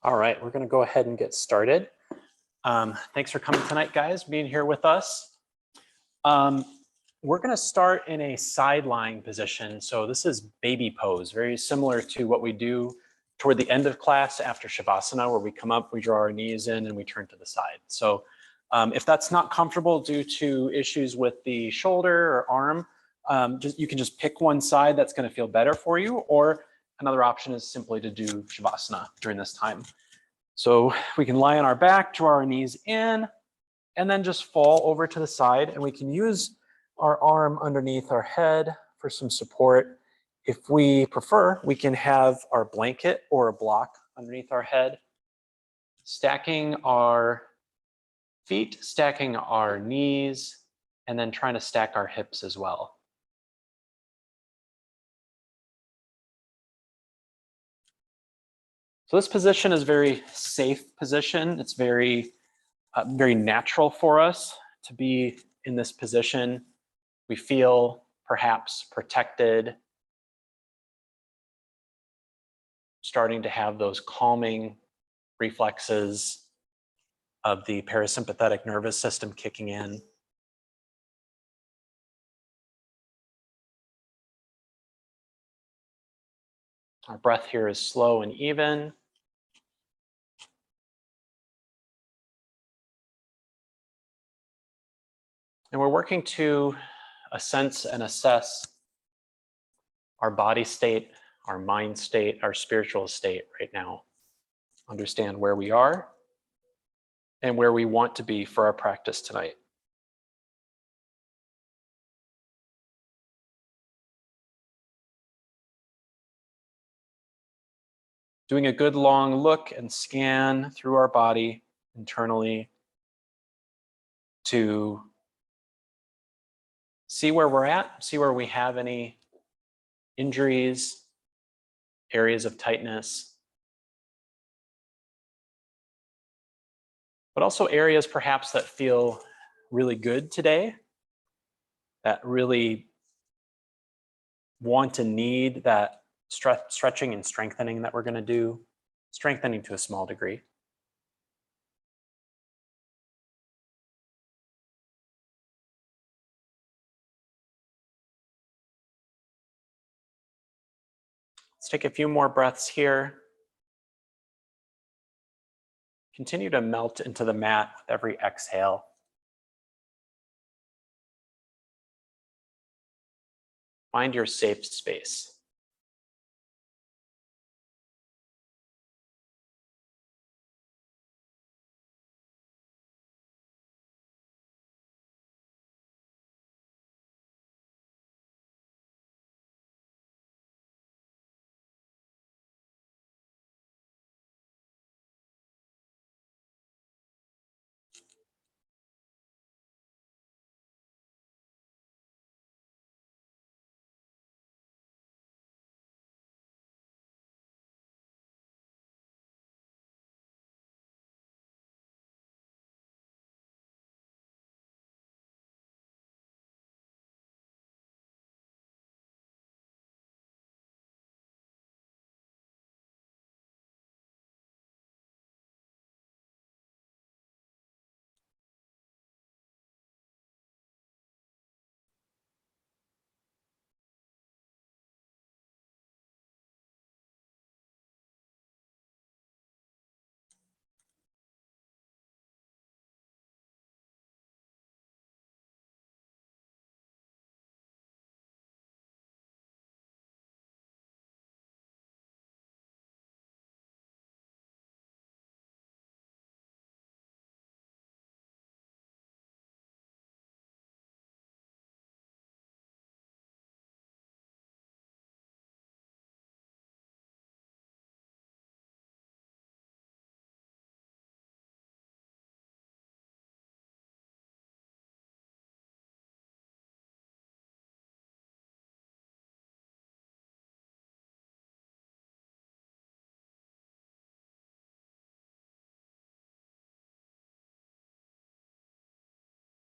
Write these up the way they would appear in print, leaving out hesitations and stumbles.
All right, we're going to go ahead and get started. Thanks for coming tonight, guys, being here with us. We're going to start in a side lying position. So this is baby pose, very similar to what we do toward the end of class after Shavasana, where we come up, we draw our knees in, and we turn to the side. So if that's not comfortable due to issues with the shoulder or arm, you can just pick one side that's going to feel better for you, or another option is simply to do Shavasana during this time. So we can lie on our back, draw our knees in, and then just fall over to the side. And we can use our arm underneath our head for some support. If we prefer, we can have our blanket or a block underneath our head, stacking our feet, stacking our knees, and then trying to stack our hips as well. So this position is a very safe position. It's very natural for us to be in this position. We feel perhaps protected, starting to have those calming reflexes of the parasympathetic nervous system kicking in. Our breath here is slow and even. And we're working to sense and assess our body state, our mind state, our spiritual state right now. Understand where we are and where we want to be for our practice tonight. Doing a good long look and scan through our body internally to see where we're at, see where we have any injuries, areas of tightness, but also areas perhaps that feel really good today, that really want and need that stretching and strengthening that we're going to do, strengthening to a small degree. Let's take a few more breaths here. Continue to melt into the mat with every exhale. Find your safe space.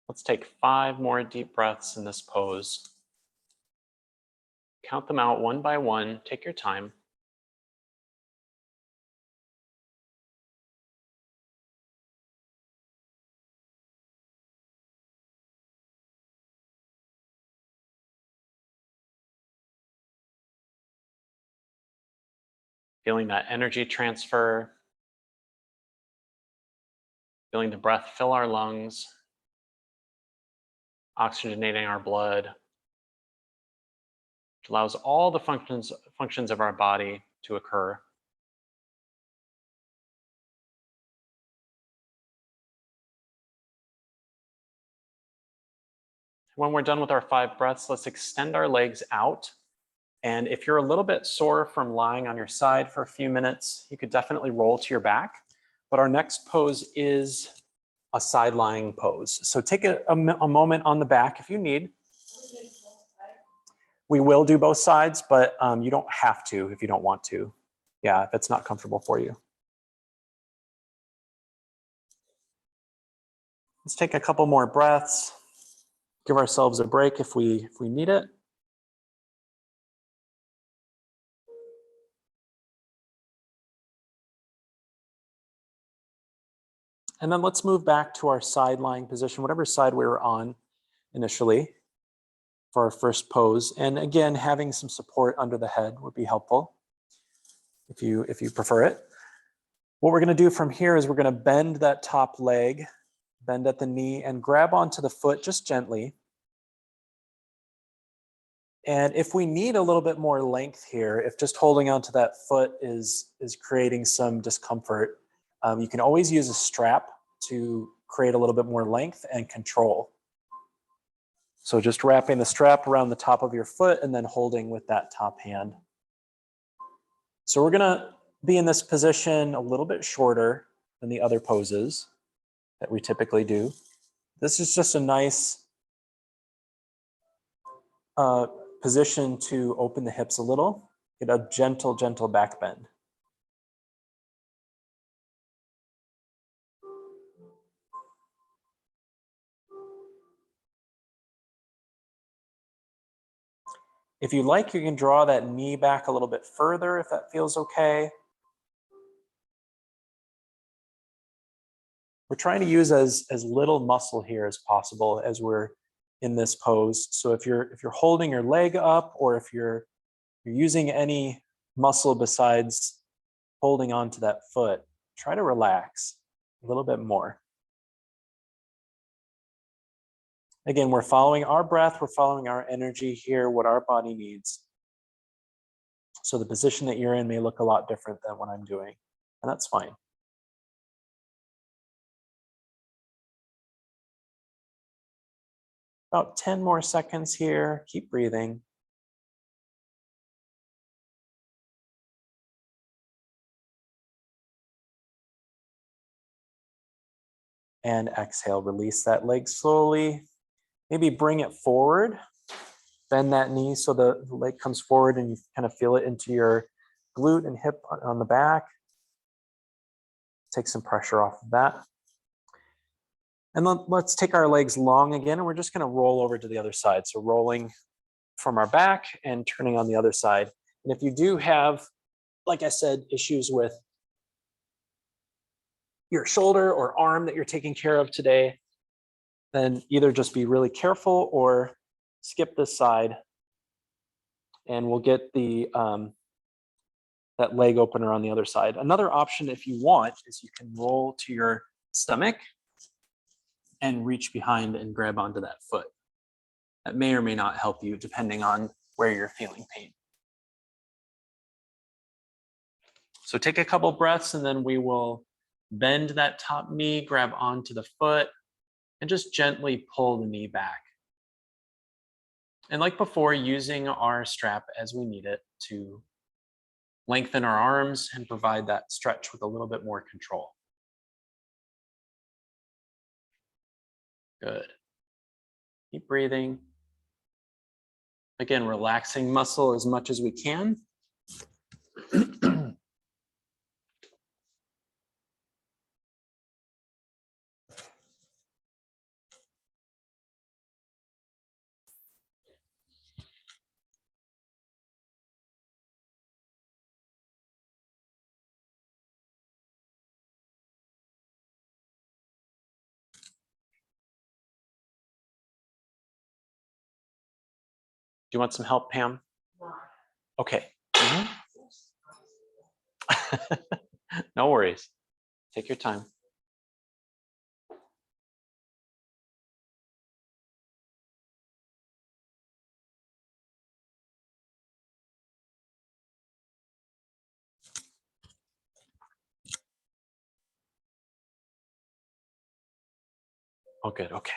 Let's take 5 more deep breaths in this pose. Count them out one by one. Take your time. Feeling that energy transfer, feeling the breath fill our lungs, oxygenating our blood, which allows all the functions of our body to occur. When we're done with our 5 breaths, let's extend our legs out. And if you're a little bit sore from lying on your side for a few minutes, you could definitely roll to your back. But our next pose is a side lying pose. So take a moment on the back if you need. We will do both sides, but you don't have to if you don't want to. Yeah, if it's not comfortable for you. Let's take a couple more breaths. Give ourselves a break if we need it. And then let's move back to our side lying position, whatever side we were on initially for our first pose. And again, having some support under the head would be helpful if you prefer it. What we're going to do from here is we're going to bend that top leg, bend at the knee, and grab onto the foot just gently. And if we need a little bit more length here, if just holding onto that foot is creating some discomfort, you can always use a strap to create a little bit more length and control. So just wrapping the strap around the top of your foot and then holding with that top hand. So we're gonna be in this position a little bit shorter than the other poses that we typically do. This is just a nice position to open the hips a little, get a gentle, gentle back bend. If you like, you can draw that knee back a little bit further if that feels okay. We're trying to use as little muscle here as possible as we're in this pose. So if you're holding your leg up, or if you're using any muscle besides holding on to that foot, try to relax a little bit more. Again, we're following our breath, we're following our energy here, what our body needs. So the position that you're in may look a lot different than what I'm doing, and that's fine. About 10 more seconds here, keep breathing. And exhale, release that leg slowly. Maybe bring it forward, bend that knee so the leg comes forward and you kind of feel it into your glute and hip on the back. Take some pressure off of that. And then let's take our legs long again, and we're just gonna roll over to the other side. So rolling from our back and turning on the other side. And if you do have, like I said, issues with your shoulder or arm that you're taking care of today, then either just be really careful or skip this side, and we'll get the that leg opener on the other side. Another option, if you want, is you can roll to your stomach and reach behind and grab onto that foot. That may or may not help you depending on where you're feeling pain. So take a couple breaths, and then we will bend that top knee, grab onto the foot, and just gently pull the knee back. And like before, using our strap as we need it to lengthen our arms and provide that stretch with a little bit more control. Good. Keep breathing. Again, relaxing muscle as much as we can. Do you want some help, Pam? Okay. No worries. Take your time. Oh, good. Okay.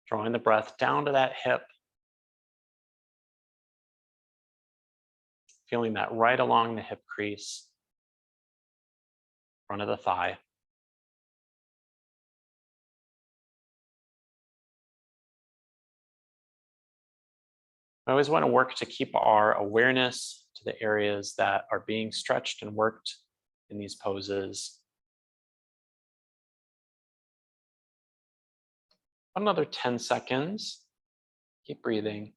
Drawing the breath down to that hip. Feeling that right along the hip crease, front of the thigh. I always want to work to keep our awareness to the areas that are being stretched and worked in these poses. Another 10 seconds. Keep breathing.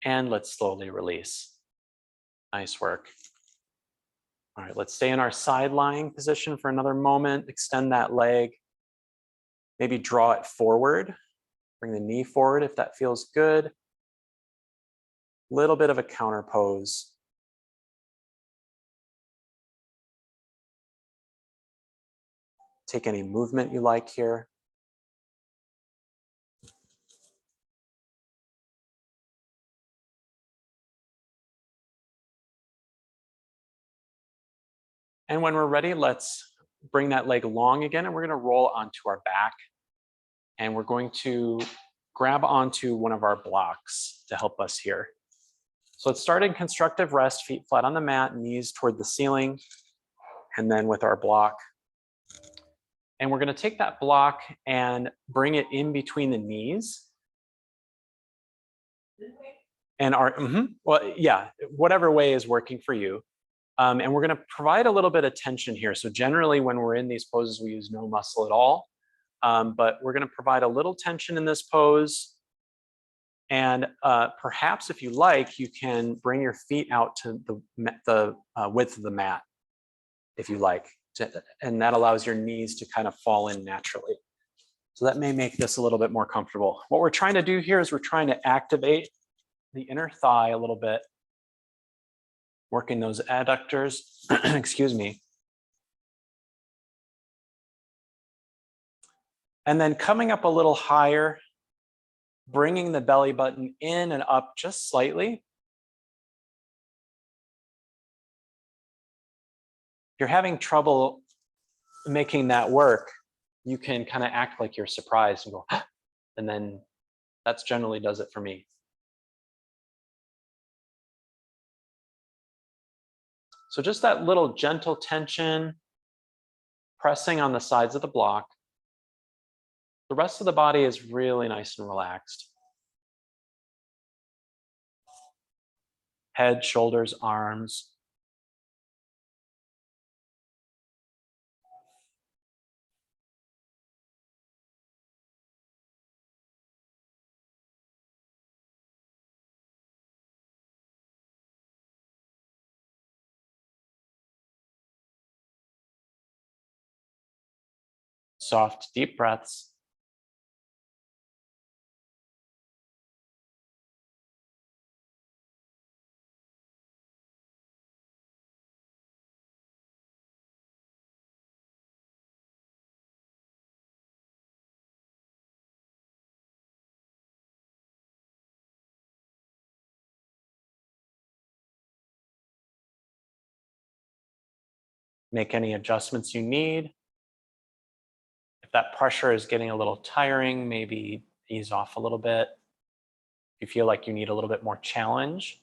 And let's slowly release. Nice work. All right, let's stay in our side lying position for another moment. Extend that leg. Maybe draw it forward. Bring the knee forward if that feels good. Little bit of a counter pose. Take any movement you like here. And when we're ready, let's bring that leg long again, and we're going to roll onto our back. And we're going to grab onto one of our blocks to help us here. So let's start in constructive rest, feet flat on the mat, knees toward the ceiling, and then with our block. And we're going to take that block and bring it in between the knees. And well, yeah, whatever way is working for you. And we're going to provide a little bit of tension here. So generally when we're in these poses, we use no muscle at all. But we're going to provide a little tension in this pose. And perhaps if you like, you can bring your feet out to the width of the mat, if you like. And that allows your knees to kind of fall in naturally. So that may make this a little bit more comfortable. What we're trying to do here is we're trying to activate the inner thigh a little bit, working those adductors, excuse me. And then coming up a little higher, bringing the belly button in and up just slightly. If you're having trouble making that work, you can kind of act like you're surprised and go, ah, and then that's generally does it for me. So just that little gentle tension, pressing on the sides of the block. The rest of the body is really nice and relaxed. Head, shoulders, arms. Soft, deep breaths. Make any adjustments you need. If that pressure is getting a little tiring, maybe ease off a little bit. If you feel like you need a little bit more challenge,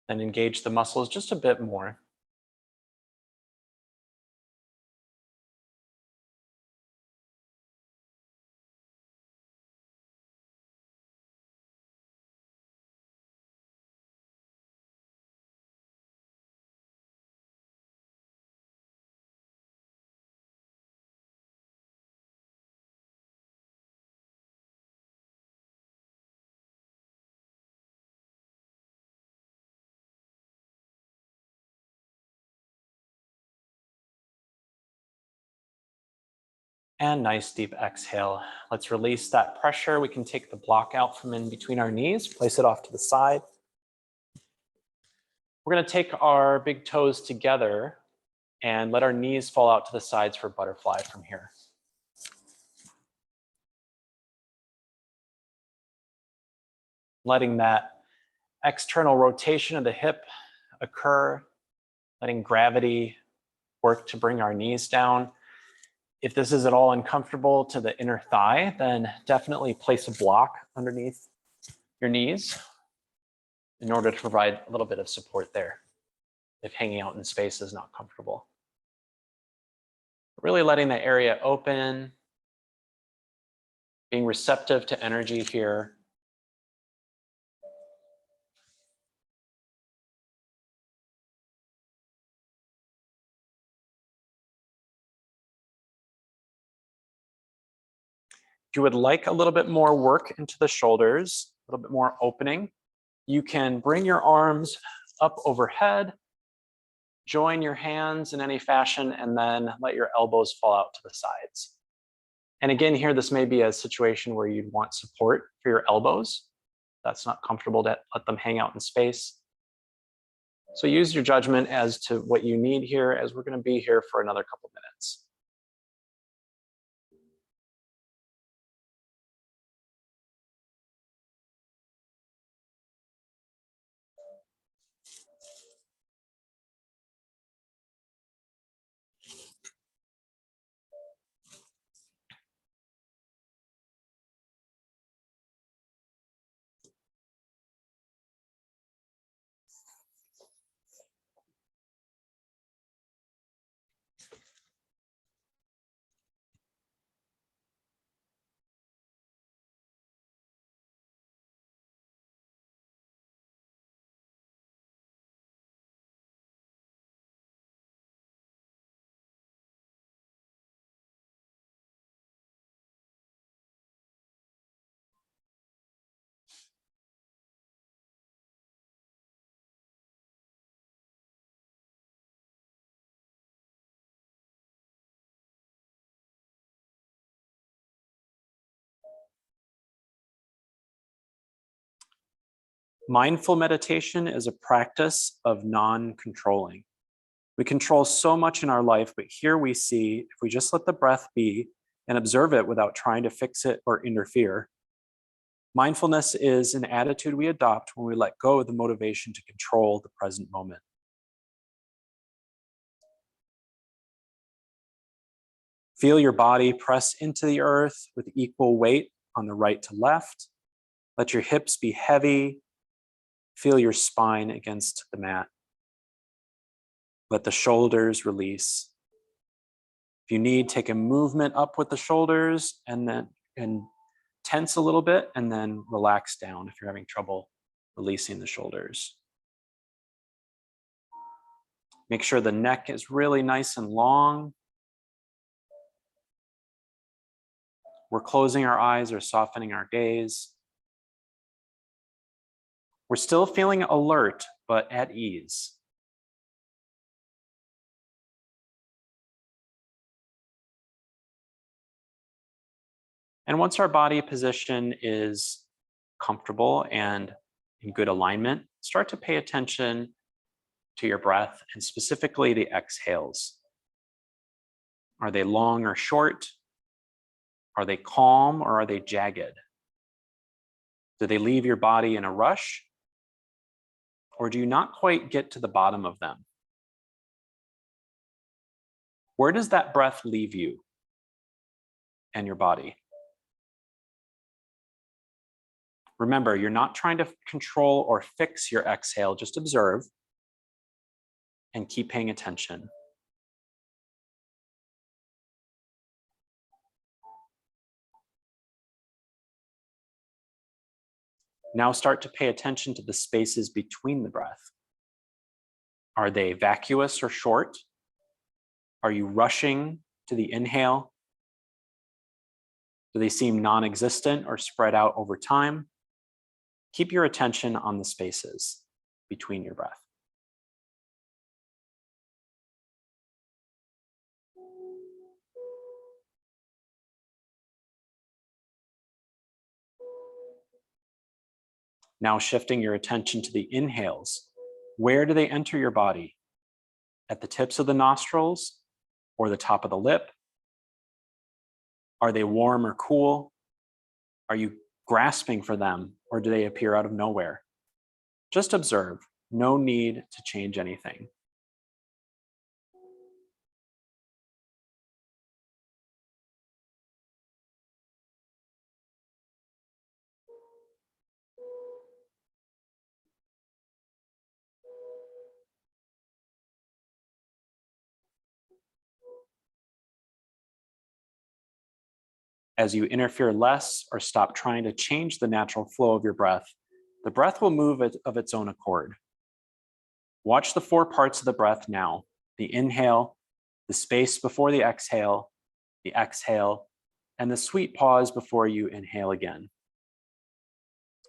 then engage the muscles just a bit more. And nice deep exhale. Let's release that pressure. We can take the block out from in between our knees, place it off to the side. We're going to take our big toes together and let our knees fall out to the sides for butterfly from here. Letting that external rotation of the hip occur, letting gravity work to bring our knees down. If this is at all uncomfortable to the inner thigh, then definitely place a block underneath your knees in order to provide a little bit of support there if hanging out in space is not comfortable. Really letting the area open, being receptive to energy here. If you would like a little bit more work into the shoulders, a little bit more opening, you can bring your arms up overhead, join your hands in any fashion, and then let your elbows fall out to the sides. And again, here, this may be a situation where you'd want support for your elbows. That's not comfortable to let them hang out in space. So use your judgment as to what you need here, as we're going to be here for another couple minutes. Mindful meditation is a practice of non-controlling. We control so much in our life, but here we see if we just let the breath be and observe it without trying to fix it or interfere. Mindfulness is an attitude we adopt when we let go of the motivation to control the present moment. Feel your body press into the earth with equal weight on the right to left. Let your hips be heavy. Feel your spine against the mat. Let the shoulders release. If you need, take a movement up with the shoulders and tense a little bit and then relax down if you're having trouble releasing the shoulders. Make sure the neck is really nice and long. We're closing our eyes or softening our gaze. We're still feeling alert, but at ease. And once our body position is comfortable and in good alignment, start to pay attention to your breath and specifically the exhales. Are they long or short? Are they calm or are they jagged? Do they leave your body in a rush? Or do you not quite get to the bottom of them? Where does that breath leave you and your body? Remember, you're not trying to control or fix your exhale, just observe and keep paying attention. Now start to pay attention to the spaces between the breath. Are they vacuous or short? Are you rushing to the inhale? Do they seem non-existent or spread out over time? Keep your attention on the spaces between your breath. Now shifting your attention to the inhales. Where do they enter your body? At the tips of the nostrils or the top of the lip? Are they warm or cool? Are you grasping for them, or do they appear out of nowhere? Just observe. No need to change anything. As you interfere less or stop trying to change the natural flow of your breath, the breath will move of its own accord. Watch the 4 parts of the breath now: the inhale, the space before the exhale, and the sweet pause before you inhale again.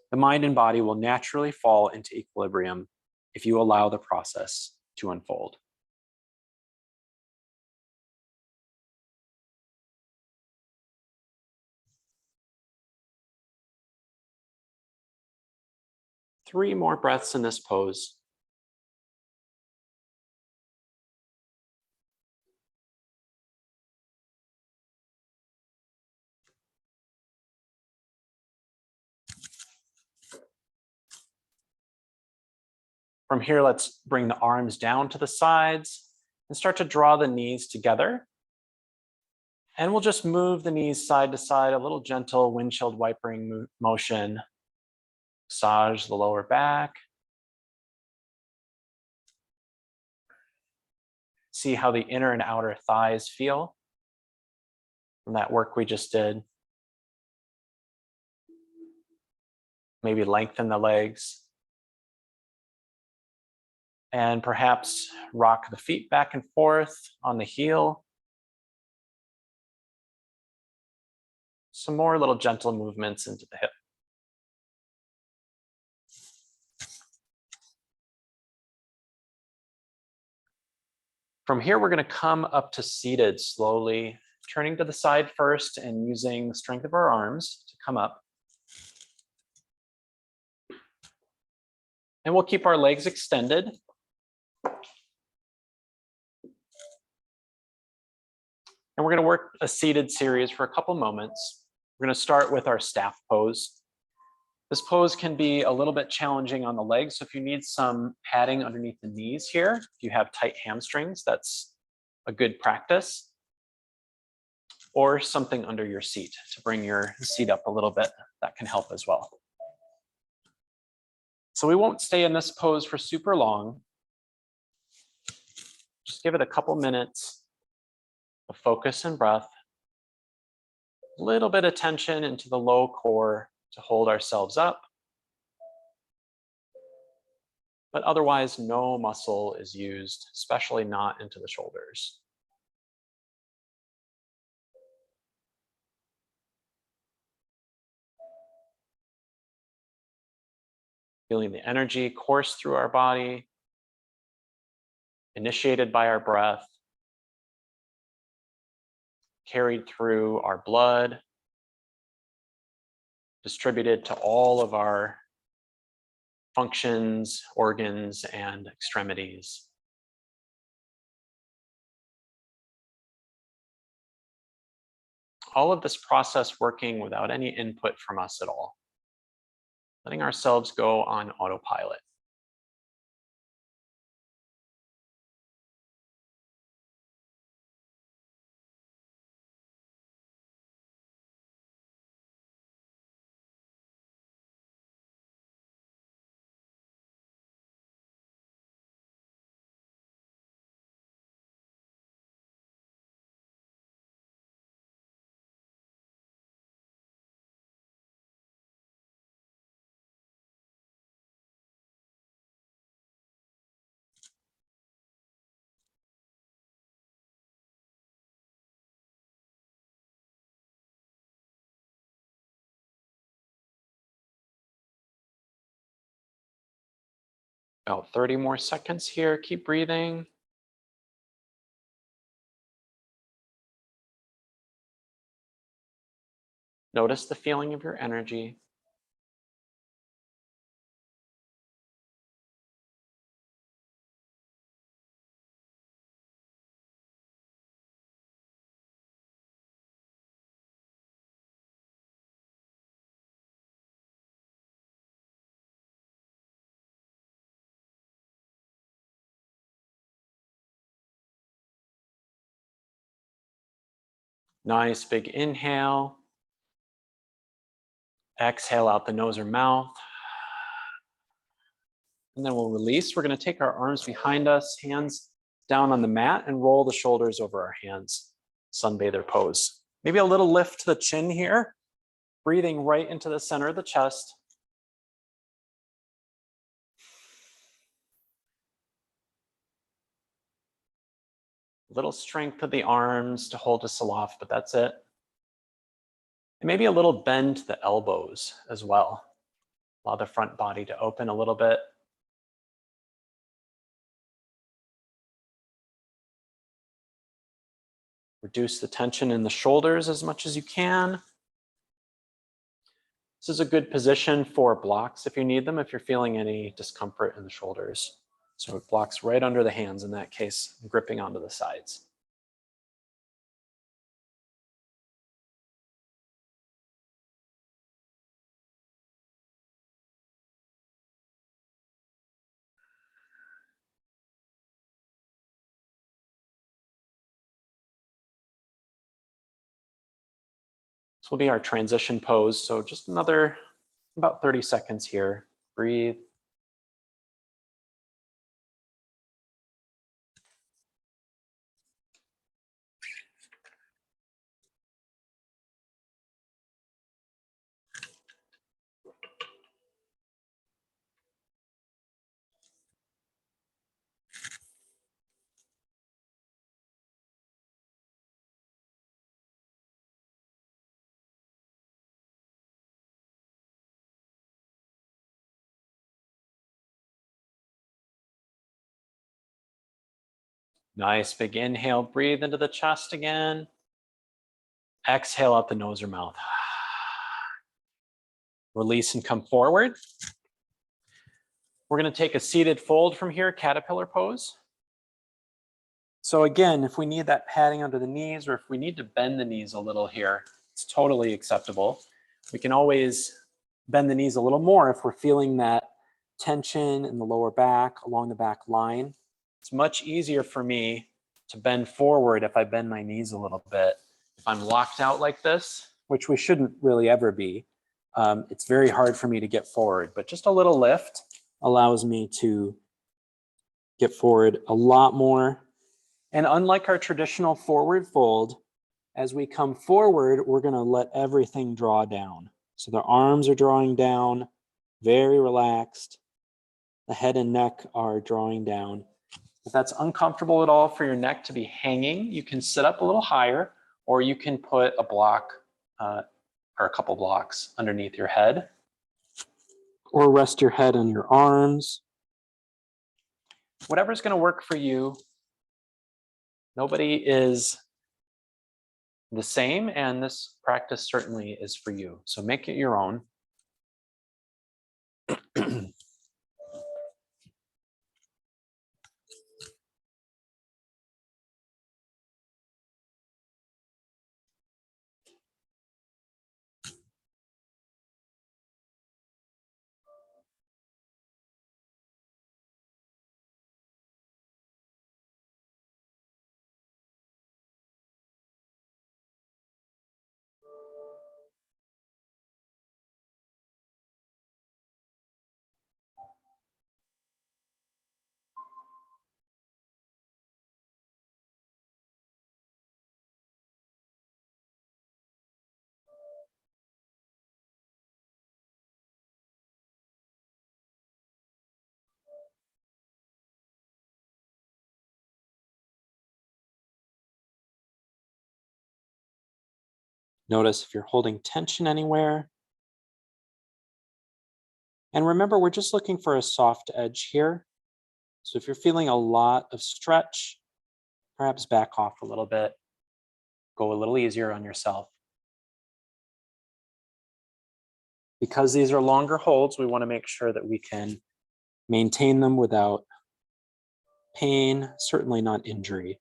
The mind and body will naturally fall into equilibrium if you allow the process to unfold. Three more breaths in this pose. From here, let's bring the arms down to the sides and start to draw the knees together. And we'll just move the knees side to side, a little gentle windshield wipering motion. Massage the lower back. See how the inner and outer thighs feel from that work we just did. Maybe lengthen the legs. And perhaps rock the feet back and forth on the heel. Some more little gentle movements into the hip. From here, we're going to come up to seated slowly, turning to the side first and using the strength of our arms to come up. And we'll keep our legs extended. And we're going to work a seated series for a couple moments. We're going to start with our staff pose. This pose can be a little bit challenging on the legs, so if you need some padding underneath the knees here, if you have tight hamstrings, that's a good practice. Or something under your seat to bring your seat up a little bit. That can help as well. So we won't stay in this pose for super long. Just give it a couple minutes of focus and breath. A little bit of tension into the low core to hold ourselves up. But otherwise, no muscle is used, especially not into the shoulders. Feeling the energy course through our body, initiated by our breath, carried through our blood, distributed to all of our functions, organs, and extremities. All of this process working without any input from us at all. Letting ourselves go on autopilot. About 30 more seconds here. Keep breathing. Notice the feeling of your energy. Nice big inhale. Exhale out the nose or mouth. And then we'll release. We're going to take our arms behind us, hands down on the mat, and roll the shoulders over our hands. Sunbather pose. Maybe a little lift to the chin here. Breathing right into the center of the chest. Little strength of the arms to hold us aloft, but that's it. And maybe a little bend to the elbows as well. Allow the front body to open a little bit. Reduce the tension in the shoulders as much as you can. This is a good position for blocks if you need them, if you're feeling any discomfort in the shoulders. So it blocks right under the hands in that case, gripping onto the sides. This will be our transition pose. So just another about 30 seconds here. Breathe. Nice big inhale. Breathe into the chest again. Exhale out the nose or mouth. Release and come forward. We're going to take a seated fold from here, caterpillar pose. So again, if we need that padding under the knees, or if we need to bend the knees a little here, it's totally acceptable. We can always bend the knees a little more if we're feeling that tension in the lower back, along the back line. It's much easier for me to bend forward if I bend my knees a little bit. If I'm locked out like this, which we shouldn't really ever be, it's very hard for me to get forward, but just a little lift allows me to get forward a lot more. And unlike our traditional forward fold, as we come forward, we're going to let everything draw down. So the arms are drawing down, very relaxed. The head and neck are drawing down. If that's uncomfortable at all for your neck to be hanging, you can sit up a little higher, or you can put a block or a couple blocks underneath your head. Or rest your head on your arms. Whatever's going to work for you. Nobody is the same, and this practice certainly is for you. So make it your own. Notice if you're holding tension anywhere. And remember, we're just looking for a soft edge here. So if you're feeling a lot of stretch, perhaps back off a little bit. Go a little easier on yourself. Because these are longer holds, we want to make sure that we can maintain them without pain, certainly not injury.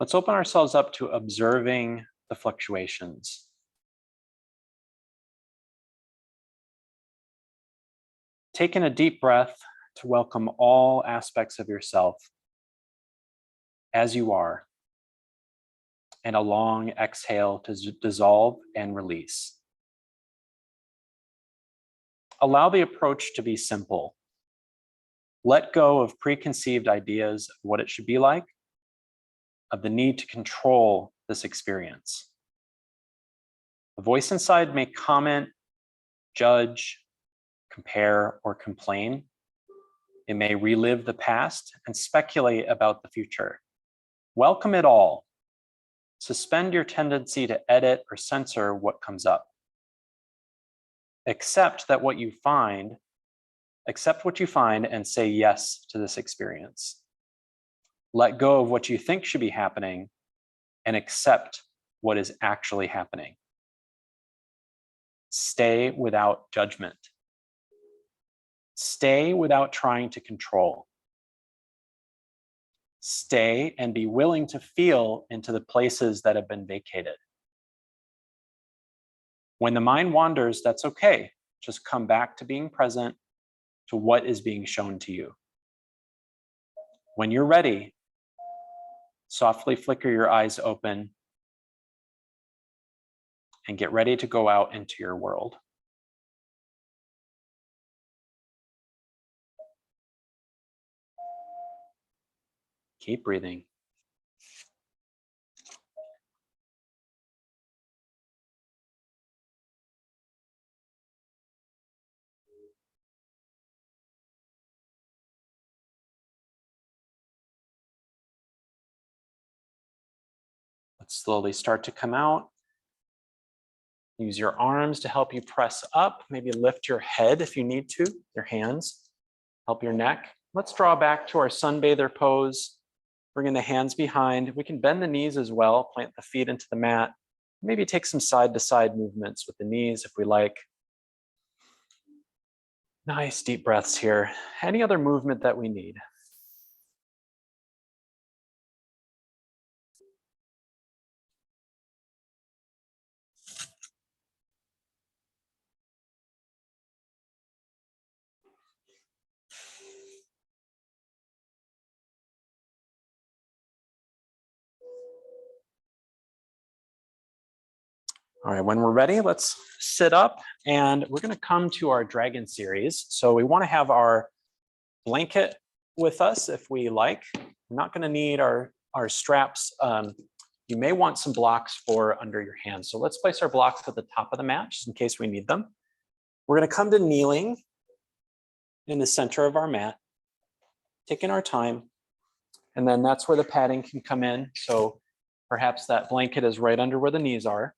Let's open ourselves up to observing the fluctuations. Take in a deep breath to welcome all aspects of yourself as you are, and a long exhale to dissolve and release. Allow the approach to be simple. Let go of preconceived ideas of what it should be like, of the need to control this experience. The voice inside may comment, judge, compare, or complain. It may relive the past and speculate about the future. Welcome it all. Suspend your tendency to edit or censor what comes up. Accept what you find and say yes to this experience. Let go of what you think should be happening and accept what is actually happening. Stay without judgment. Stay without trying to control. Stay and be willing to feel into the places that have been vacated. When the mind wanders, that's okay. Just come back to being present to what is being shown to you. When you're ready, softly flicker your eyes open and get ready to go out into your world. Keep breathing. Let's slowly start to come out. Use your arms to help you press up. Maybe lift your head if you need to, your hands. Help your neck. Let's draw back to our sunbather pose. Bringing the hands behind. We can bend the knees as well, plant the feet into the mat. Maybe take some side-to-side movements with the knees if we like. Nice deep breaths here. Any other movement that we need? All right, when we're ready, let's sit up and we're going to come to our dragon series. So we want to have our blanket with us if we like. We're not going to need our straps. You may want some blocks for under your hands. So let's place our blocks at the top of the mat just in case we need them. We're going to come to kneeling in the center of our mat, taking our time. And then that's where the padding can come in. So perhaps that blanket is right under where the knees are.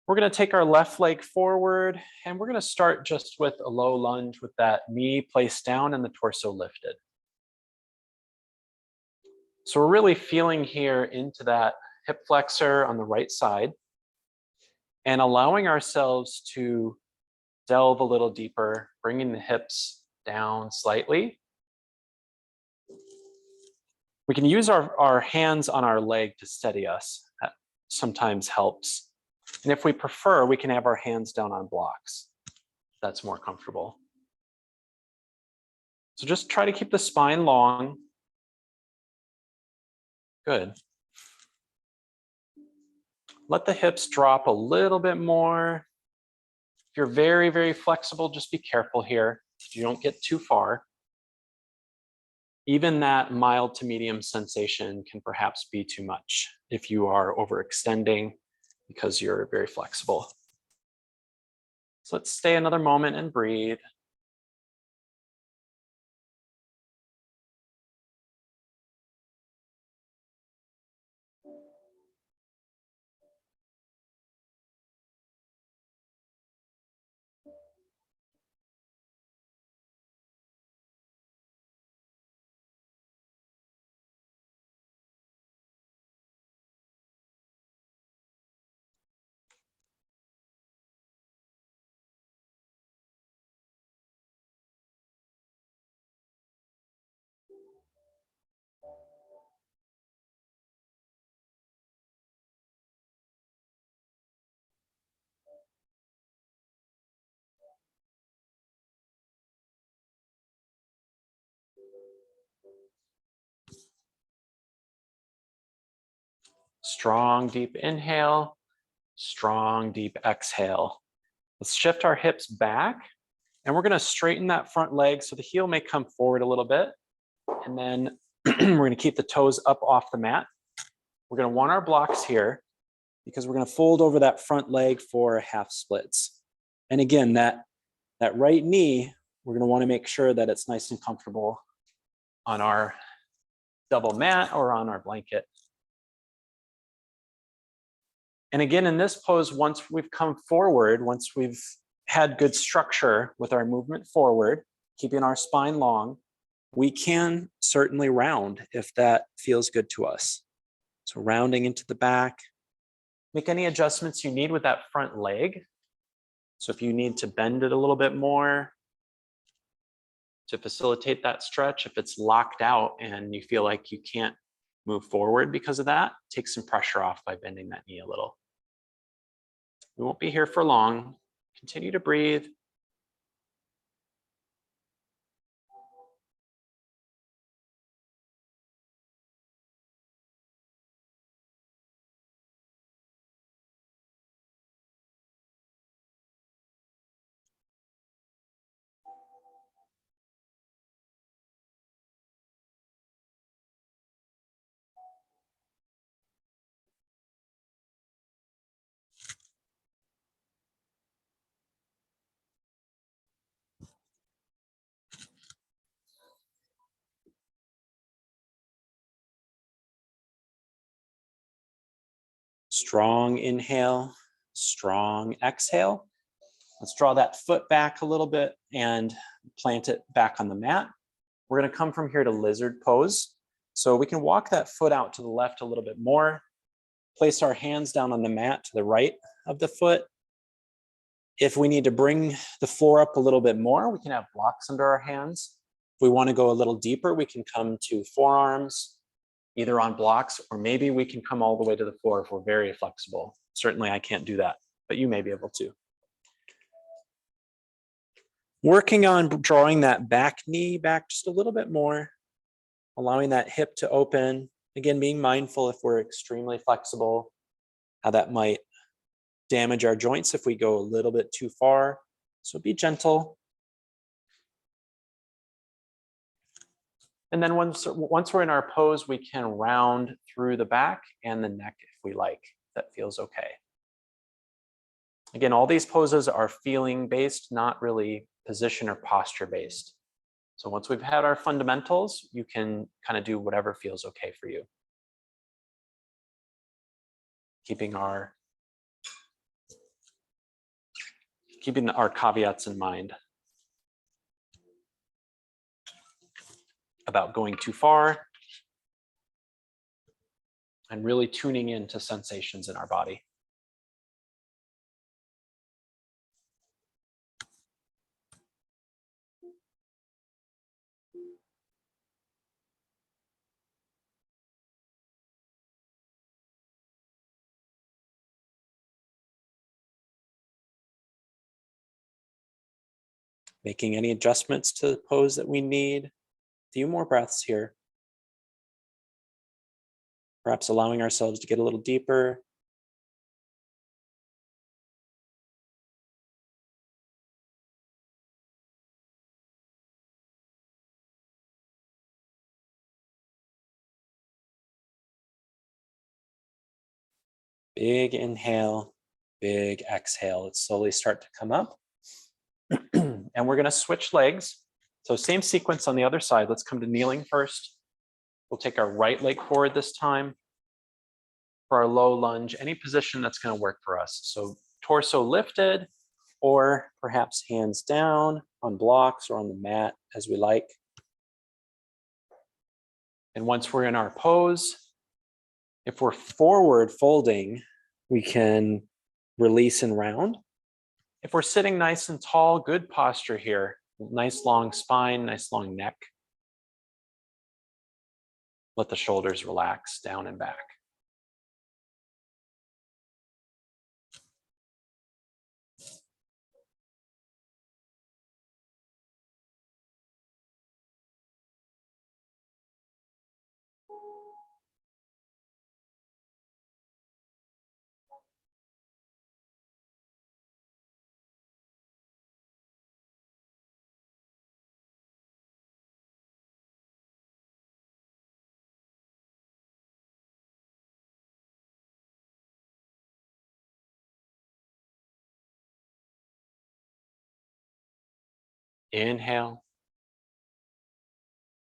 We're going to take our left leg forward and we're going to start just with a low lunge with that knee placed down and the torso lifted. So we're really feeling here into that hip flexor on the right side and allowing ourselves to delve a little deeper, bringing the hips down slightly. We can use our hands on our leg to steady us. That sometimes helps. And if we prefer, we can have our hands down on blocks. That's more comfortable. So just try to keep the spine long. Good. Let the hips drop a little bit more. If you're very, very flexible, just be careful here so you don't get too far. Even that mild to medium sensation can perhaps be too much if you are overextending because you're very flexible. So let's stay another moment and breathe. Strong, deep inhale, strong, deep exhale. Let's shift our hips back, and we're gonna straighten that front leg so the heel may come forward a little bit. And then we're gonna keep the toes up off the mat. We're gonna want our blocks here because we're gonna fold over that front leg for half splits. And again, that right knee, we're gonna wanna make sure that it's nice and comfortable on our double mat or on our blanket. And again, in this pose, once we've come forward, once we've had good structure with our movement forward, keeping our spine long, we can certainly round if that feels good to us. So rounding into the back. Make any adjustments you need with that front leg. So if you need to bend it a little bit more to facilitate that stretch, if it's locked out and you feel like you can't move forward because of that, take some pressure off by bending that knee a little. We won't be here for long. Continue to breathe. Strong inhale, strong exhale. Let's draw that foot back a little bit and plant it back on the mat. We're gonna come from here to lizard pose. So we can walk that foot out to the left a little bit more, place our hands down on the mat to the right of the foot. If we need to bring the floor up a little bit more, we can have blocks under our hands. If we wanna go a little deeper, we can come to forearms, either on blocks, or maybe we can come all the way to the floor if we're very flexible. Certainly I can't do that, but you may be able to. Working on drawing that back knee back just a little bit more, allowing that hip to open. Again, being mindful if we're extremely flexible, how that might damage our joints if we go a little bit too far. So be gentle. And then once we're in our pose, we can round through the back and the neck if we like. That feels okay. Again, all these poses are feeling based, not really position or posture based. So once we've had our fundamentals, you can kind of do whatever feels okay for you. Keeping our caveats in mind about going too far and really tuning into sensations in our body. Making any adjustments to the pose that we need. A few more breaths here. Perhaps allowing ourselves to get a little deeper. Big inhale, big exhale. Let's slowly start to come up. And we're gonna switch legs. So same sequence on the other side. Let's come to kneeling first. We'll take our right leg forward this time. For our low lunge, any position that's gonna work for us. So torso lifted, or perhaps hands down on blocks or on the mat as we like. And once we're in our pose, if we're forward folding, we can release and round. If we're sitting nice and tall, good posture here. Nice long spine, nice long neck. Let the shoulders relax down and back. Inhale,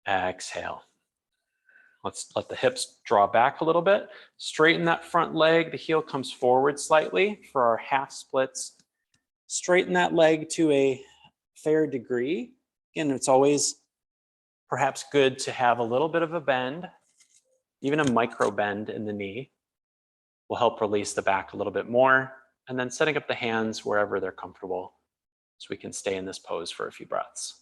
exhale. Let's let the hips draw back a little bit. Straighten that front leg. The heel comes forward slightly for our half splits. Straighten that leg to a fair degree. Again, it's always perhaps good to have a little bit of a bend, even a micro bend in the knee will help release the back a little bit more. And then setting up the hands wherever they're comfortable so we can stay in this pose for a few breaths.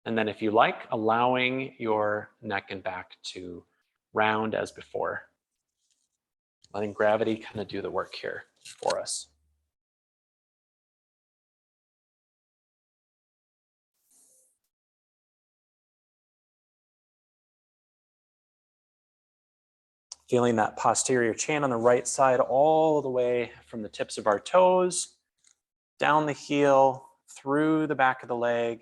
And then if you like, allowing your neck and back to round as before. Letting gravity kind of do the work here for us. Feeling that posterior chain on the right side all the way from the tips of our toes, down the heel, through the back of the leg,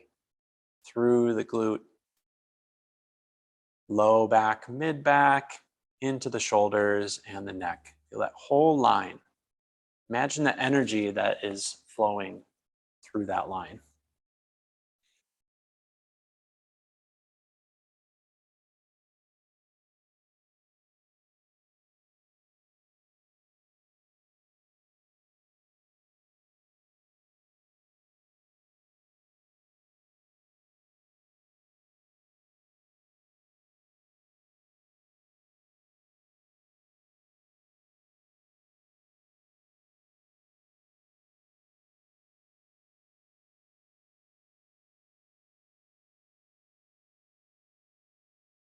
through the glute, low back, mid back, into the shoulders and the neck. Feel that whole line. Imagine the energy that is flowing through that line.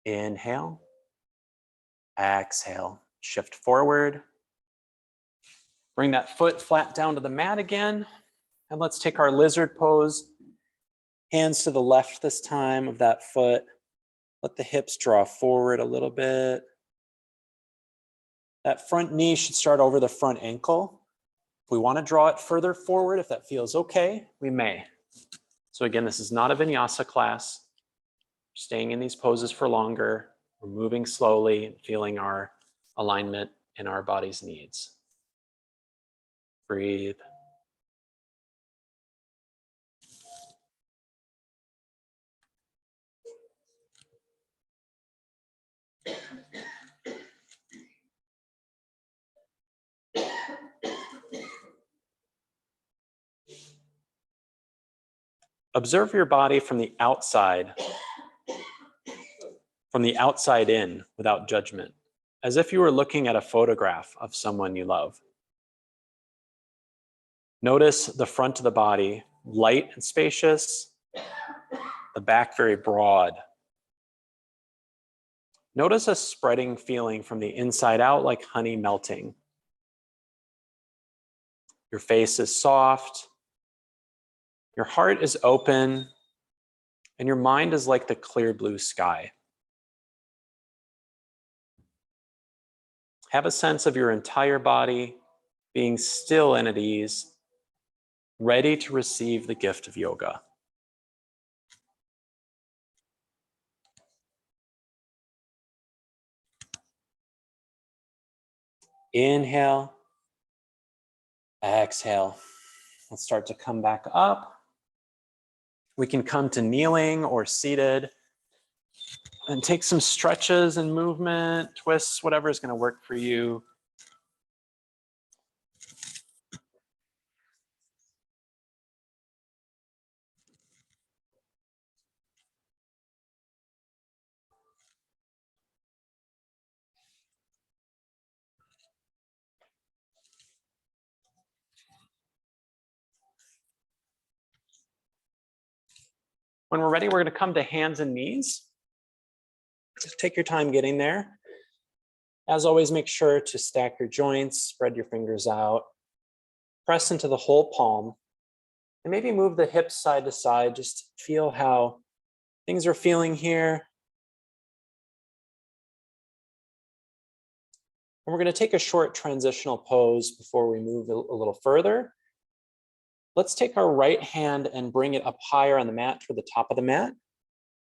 Inhale, exhale, shift forward. Bring that foot flat down to the mat again. And let's take our lizard pose. Hands to the left this time of that foot. Let the hips draw forward a little bit. That front knee should start over the front ankle. If we want to draw it further forward, if that feels okay, we may. So again, this is not a vinyasa class. Staying in these poses for longer. We're moving slowly, feeling our alignment in our body's needs. Breathe. Observe your body from the outside in without judgment, as if you were looking at a photograph of someone you love. Notice the front of the body, light and spacious, the back very broad. Notice a spreading feeling from the inside out like honey melting. Your face is soft, your heart is open, and your mind is like the clear blue sky. Have a sense of your entire body being still and at ease, ready to receive the gift of yoga. Inhale, exhale. Let's start to come back up. We can come to kneeling or seated and take some stretches and movement, twists, whatever is going to work for you. When we're ready, we're going to come to hands and knees. Just take your time getting there. As always, make sure to stack your joints, spread your fingers out, press into the whole palm, and maybe move the hips side to side. Just feel how things are feeling here. And we're going to take a short transitional pose before we move a little further. Let's take our right hand and bring it up higher on the mat toward the top of the mat.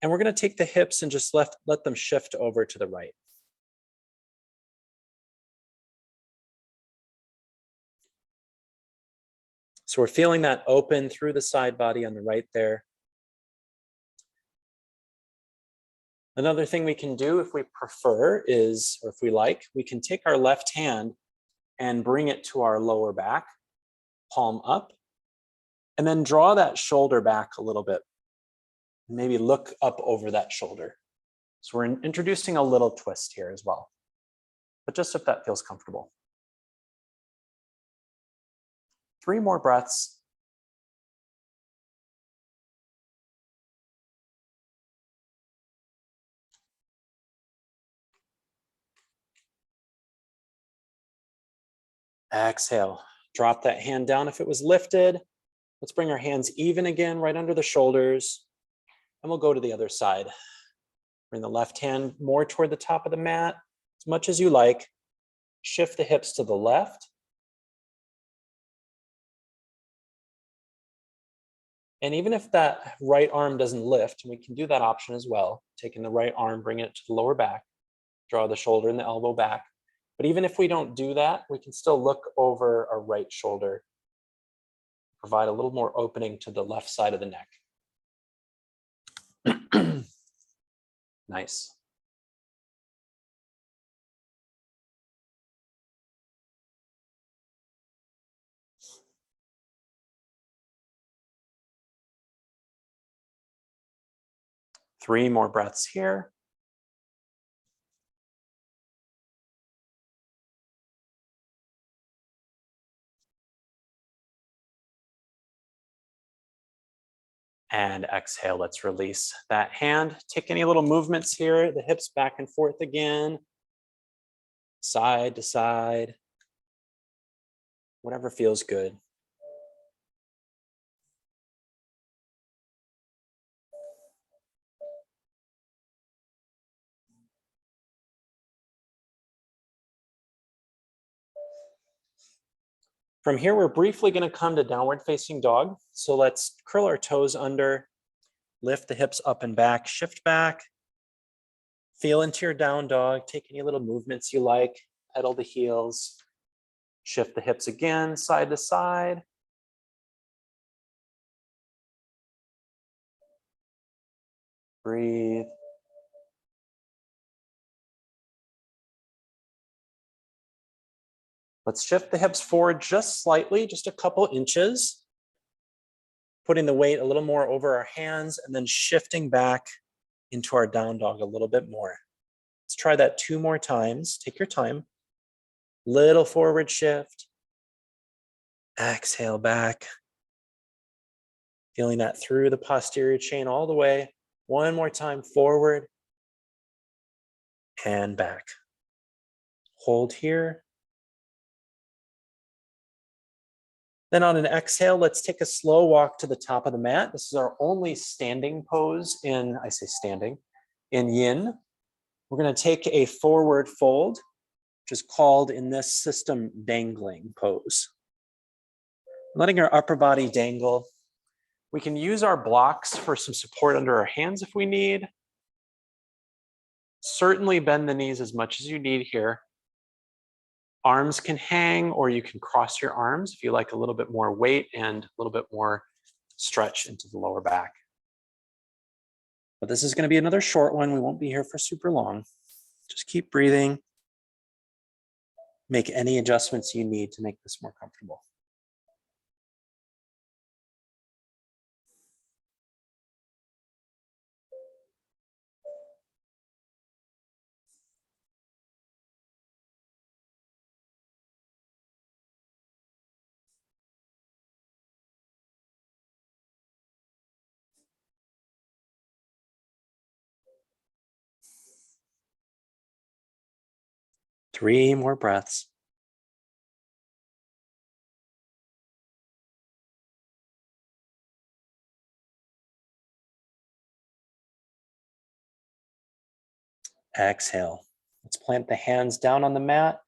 And we're going to take the hips and just let them shift over to the right. So we're feeling that open through the side body on the right there. Another thing we can do if we prefer is, or if we like, we can take our left hand and bring it to our lower back, palm up, and then draw that shoulder back a little bit. Maybe look up over that shoulder. So we're introducing a little twist here as well, but just if that feels comfortable. 3 more breaths. Exhale, drop that hand down if it was lifted. Let's bring our hands even again, right under the shoulders, and we'll go to the other side. Bring the left hand more toward the top of the mat, as much as you like. Shift the hips to the left. And even if that right arm doesn't lift, we can do that option as well. Taking the right arm, bring it to the lower back, draw the shoulder and the elbow back. But even if we don't do that, we can still look over our right shoulder, provide a little more opening to the left side of the neck. Nice. Three more breaths here. And exhale, let's release that hand. Take any little movements here, the hips back and forth again, side to side, whatever feels good. From here, we're briefly going to come to downward facing dog. So let's curl our toes under, lift the hips up and back, shift back, feel into your down dog, take any little movements you like, pedal the heels, shift the hips again, side to side. Breathe. Let's shift the hips forward just slightly, just a couple inches. Putting the weight a little more over our hands and then shifting back into our down dog a little bit more. Let's try that 2 more times. Take your time. Little forward shift. Exhale back. Feeling that through the posterior chain all the way. 1 more time forward and back. Hold here. Then on an exhale, let's take a slow walk to the top of the mat. This is our only standing pose in, I say standing, in yin. We're going to take a forward fold, which is called in this system dangling pose. Letting our upper body dangle. We can use our blocks for some support under our hands if we need. Certainly bend the knees as much as you need here. Arms can hang, or you can cross your arms if you like a little bit more weight and a little bit more stretch into the lower back. But this is going to be another short one. We won't be here for super long. Just keep breathing. Make any adjustments you need to make this more comfortable. Three more breaths. Exhale. Let's plant the hands down on the mat.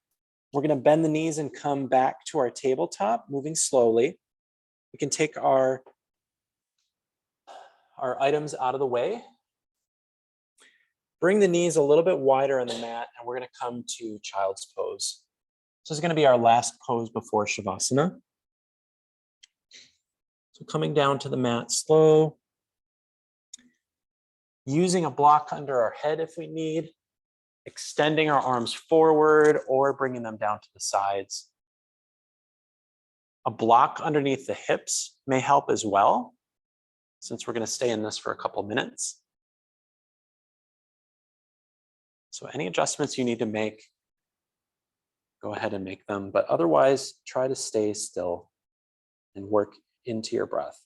We're going to bend the knees and come back to our tabletop, moving slowly. We can take our items out of the way. Bring the knees a little bit wider on the mat, and we're going to come to child's pose. This is going to be our last pose before Shavasana. So coming down to the mat slow. Using a block under our head if we need. Extending our arms forward or bringing them down to the sides. A block underneath the hips may help as well, since we're going to stay in this for a couple minutes. So any adjustments you need to make, go ahead and make them, but otherwise try to stay still and work into your breath.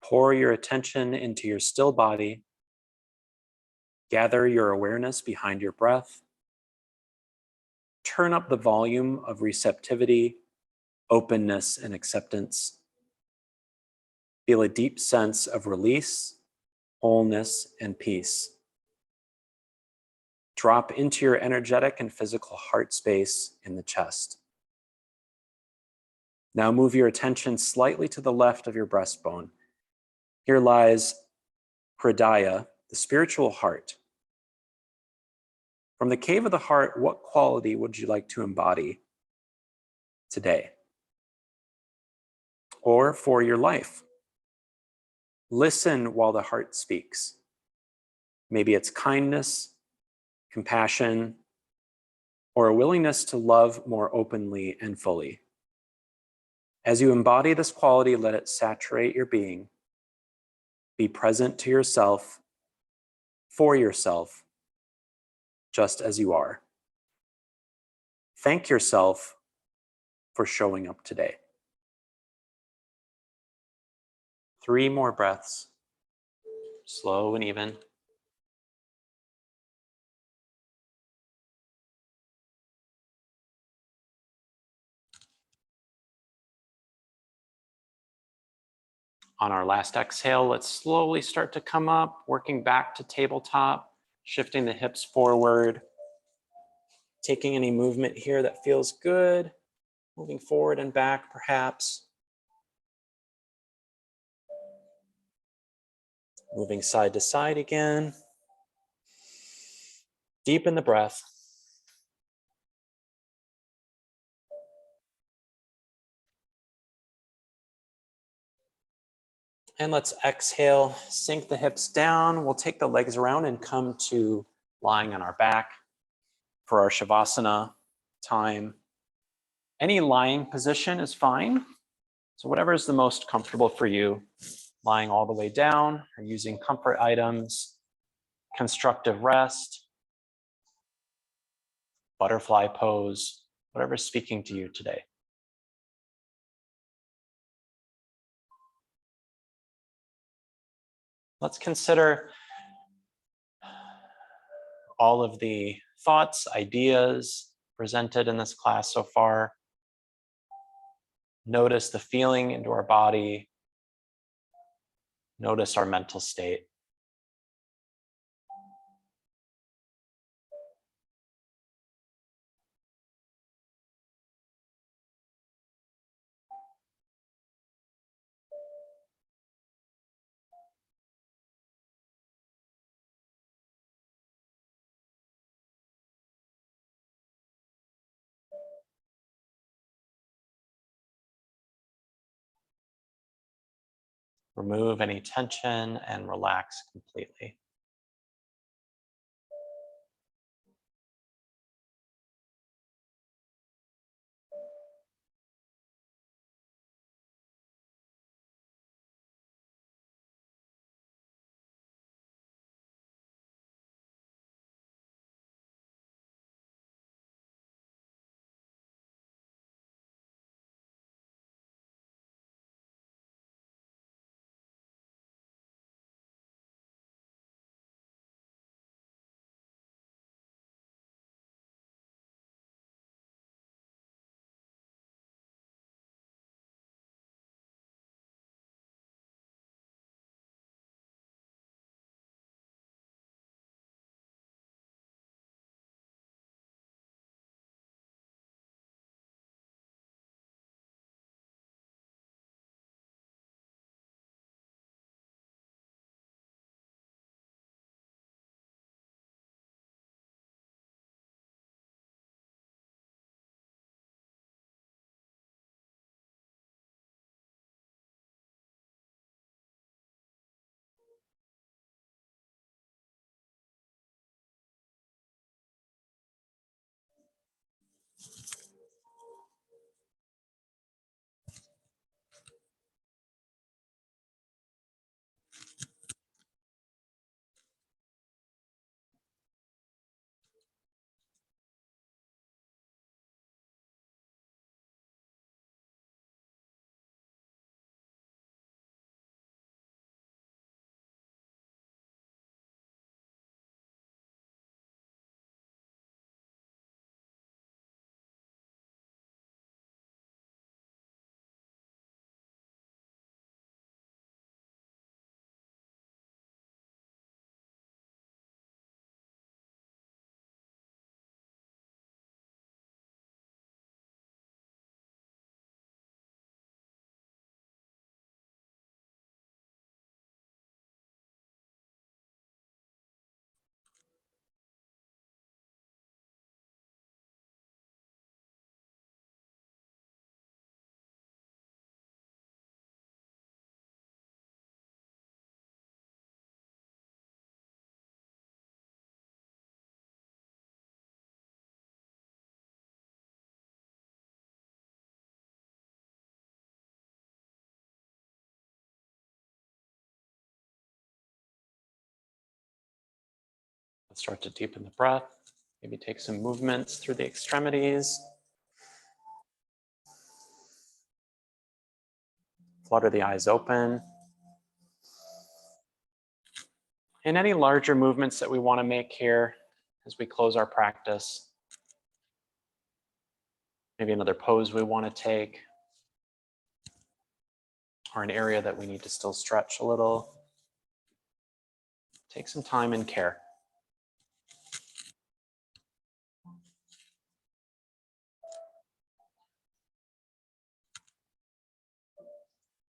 Pour your attention into your still body. Gather your awareness behind your breath. Turn up the volume of receptivity, openness, and acceptance. Feel a deep sense of release, wholeness, and peace. Drop into your energetic and physical heart space in the chest. Now move your attention slightly to the left of your breastbone. Here lies Hridaya, the spiritual heart. From the cave of the heart, what quality would you like to embody today? Or for your life? Listen while the heart speaks. Maybe it's kindness, compassion, or a willingness to love more openly and fully. As you embody this quality, let it saturate your being. Be present to yourself, for yourself, just as you are. Thank yourself for showing up today. 3 more breaths, slow and even. On our last exhale, let's slowly start to come up, working back to tabletop, shifting the hips forward, taking any movement here that feels good, moving forward and back perhaps. Moving side to side again. Deepen the breath. And let's exhale, sink the hips down. We'll take the legs around and come to lying on our back for our Shavasana time. Any lying position is fine. So whatever is the most comfortable for you, lying all the way down or using comfort items, constructive rest, butterfly pose, whatever's speaking to you today. Let's consider all of the thoughts, ideas presented in this class so far. Notice the feeling into our body. Notice our mental state. Remove any tension and relax completely. Let's start to deepen the breath. Maybe take some movements through the extremities. Flutter the eyes open. And any larger movements that we want to make here as we close our practice. Maybe another pose we want to take, or an area that we need to still stretch a little. Take some time and care.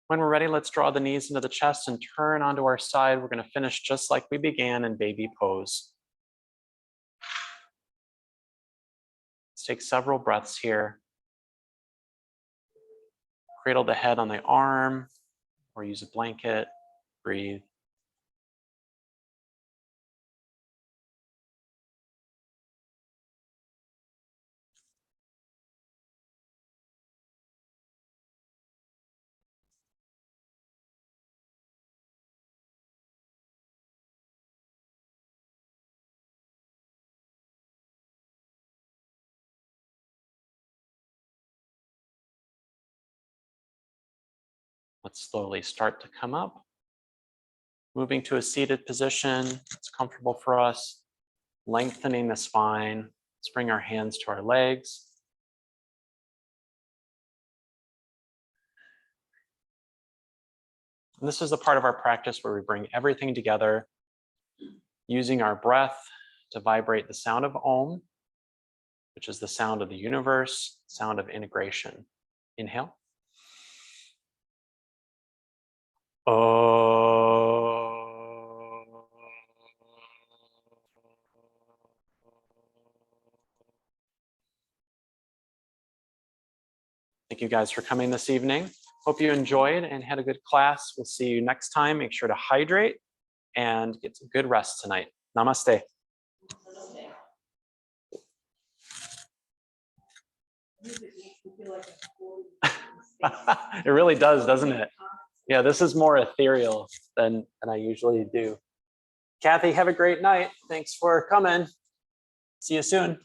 When we're ready, let's draw the knees into the chest and turn onto our side. We're going to finish just like we began in baby pose. Let's take several breaths here. Cradle the head on the arm or use a blanket. Breathe. Let's slowly start to come up. Moving to a seated position. It's comfortable for us. Lengthening the spine. Let's bring our hands to our legs. And this is the part of our practice where we bring everything together, using our breath to vibrate the sound of Om, which is the sound of the universe, sound of integration. Inhale. Thank you guys for coming this evening. Hope you enjoyed and had a good class. We'll see you next time. Make sure to hydrate and get some good rest tonight. Namaste. It really does, doesn't it? Yeah, this is more ethereal than I usually do. Kathy, have a great night. Thanks for coming. See you soon.